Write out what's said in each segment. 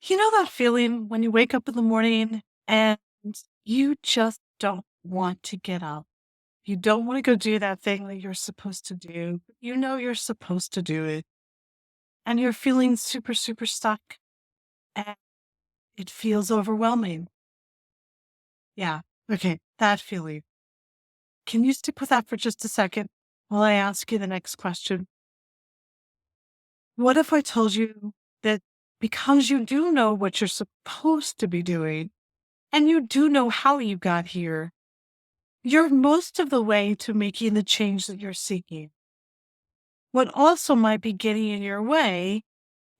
You know that feeling when you wake up in the morning and you just don't want to get up? You don't want to go do that thing that you're supposed to do. You know you're supposed to do it. And you're feeling super, super stuck. And it feels overwhelming. Yeah. Okay. That feeling. Can you stick with that for just a second while I ask you the next question? What if I told you that because you do know what you're supposed to be doing and you do know how you got here, you're most of the way to making the change that you're seeking. What also might be getting in your way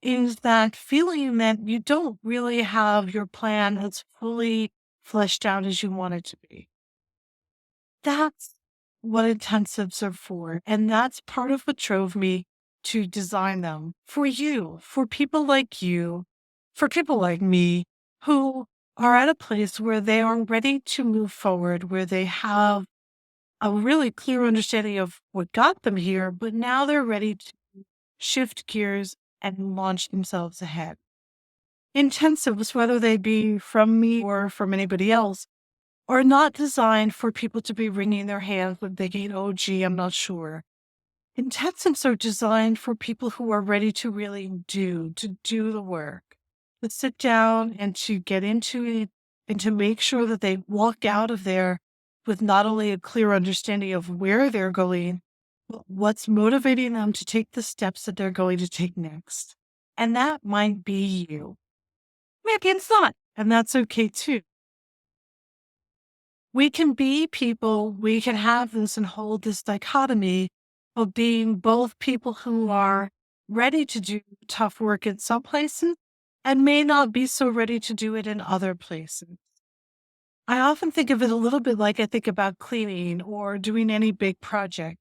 is that feeling that you don't really have your plan as fully fleshed out as you want it to be. That's what intensives are for. And that's part of what drove me to design them for you, for people like you, for people like me who are at a place where they are ready to move forward, where they have a really clear understanding of what got them here, but now they're ready to shift gears and launch themselves ahead. Intensives, whether they be from me or from anybody else, are not designed for people to be wringing their hands and thinking, oh, gee, I'm not sure. Intensives are designed for people who are ready to really to do the work, to sit down and to get into it and to make sure that they walk out of there with not only a clear understanding of where they're going, but what's motivating them to take the steps that they're going to take next. And that might be you. Maybe it's not. And that's okay too. We can be people, we can have this and hold this dichotomy of being both people who are ready to do tough work in some places and may not be so ready to do it in other places. I often think of it a little bit like I think about cleaning or doing any big project.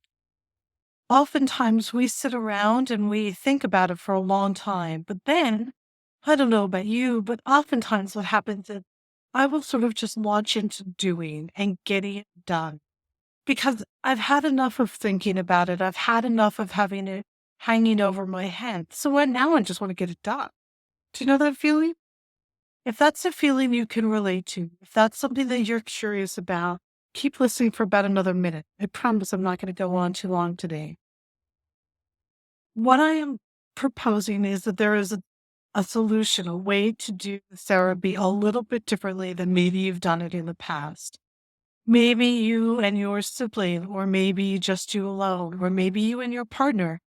Oftentimes we sit around and we think about it for a long time, but then, I don't know about you, but oftentimes what happens is I will sort of just launch into doing and getting it done because I've had enough of thinking about it. I've had enough of having it hanging over my head. So now I just want to get it done. Do you know that feeling? If that's a feeling you can relate to, if that's something that you're curious about, keep listening for about another minute. I promise I'm not going to go on too long today. What I am proposing is that there is a solution, a way to do therapy a little bit differently than maybe you've done it in the past. Maybe you and your sibling, or maybe just you alone, or maybe you and your partner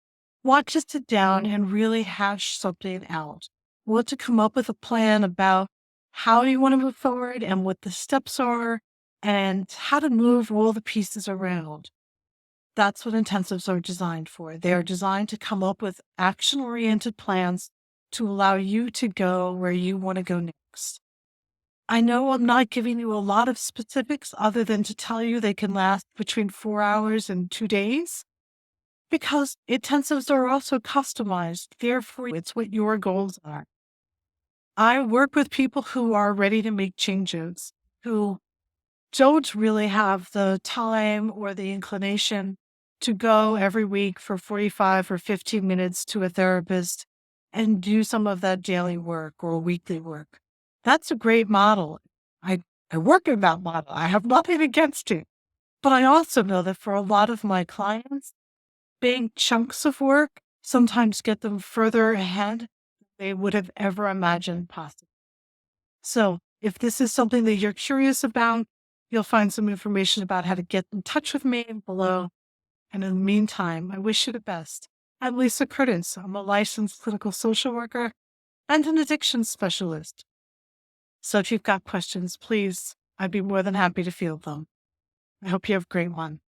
want to sit down and really hash something out. Want to come up with a plan about how you want to move forward and what the steps are and how to move all the pieces around. That's what intensives are designed for. They are designed to come up with action-oriented plans to allow you to go where you want to go next. I know I'm not giving you a lot of specifics other than to tell you they can last between 4 hours and 2 days because intensives are also customized. Therefore, it's what your goals are. I work with people who are ready to make changes, who don't really have the time or the inclination to go every week for 45 or 15 minutes to a therapist and do some of that daily work or weekly work. That's a great model. I, I work in that model. I have nothing against it. But I also know that for a lot of my clients, big chunks of work sometimes get them further ahead than they would have ever imagined possible. So if this is something that you're curious about, you'll find some information about how to get in touch with me below. And in the meantime, I wish you the best. I'm Lisa Curtis. I'm a licensed clinical social worker and an addiction specialist. So if you've got questions, please, I'd be more than happy to field them. I hope you have a great one.